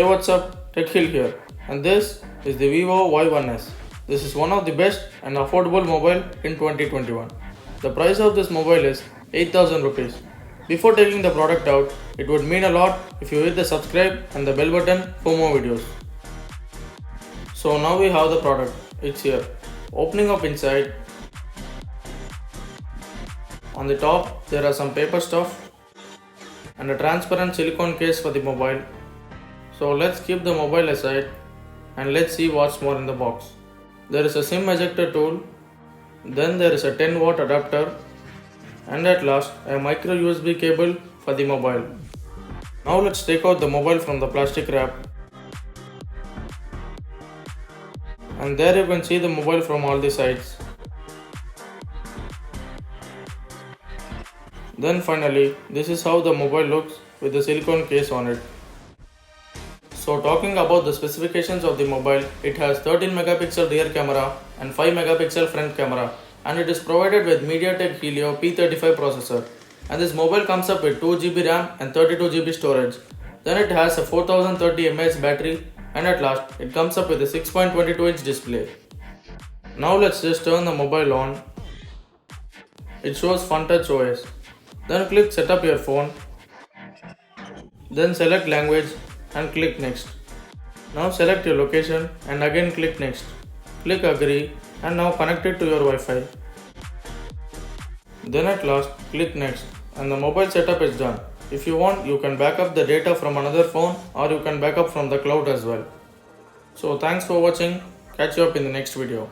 Hey, what's up? Tech Hill here, and this is the Vivo Y1s. This is one of the best and affordable mobile in 2021. The price of this mobile is 8,000 rupees. Before taking the product out, it would mean a lot if you hit the subscribe and the bell button for more videos. So now we have the product. It's here. Opening up inside. On the top, there are some paper stuff and a transparent silicone case for the mobile. So let's keep the mobile aside and let's see what's more in the box. There is a SIM ejector tool, then there is a 10-watt adapter, and at last a micro USB cable for the mobile. Now let's take out the mobile from the plastic wrap. And there you can see the mobile from all the sides. Then finally, this is how the mobile looks with the silicone case on it. So talking about the specifications of the mobile, it has 13 megapixel rear camera and 5 megapixel front camera, and it is provided with MediaTek Helio P35 processor. And this mobile comes up with 2 GB RAM and 32 GB storage. Then it has a 4030 mAh battery, and at last it comes up with a 6.22 inch display. Now let's just turn the mobile on. It shows Fun Touch OS. Then click Set up your phone. Then select language and click next. Now select your location and again click next. Click agree and now connect it to your Wi-Fi. Then at last click next and the mobile setup is done. If you want, you can back up the data from another phone or you can back up from the cloud as well. So thanks for watching. Catch you up in the next video.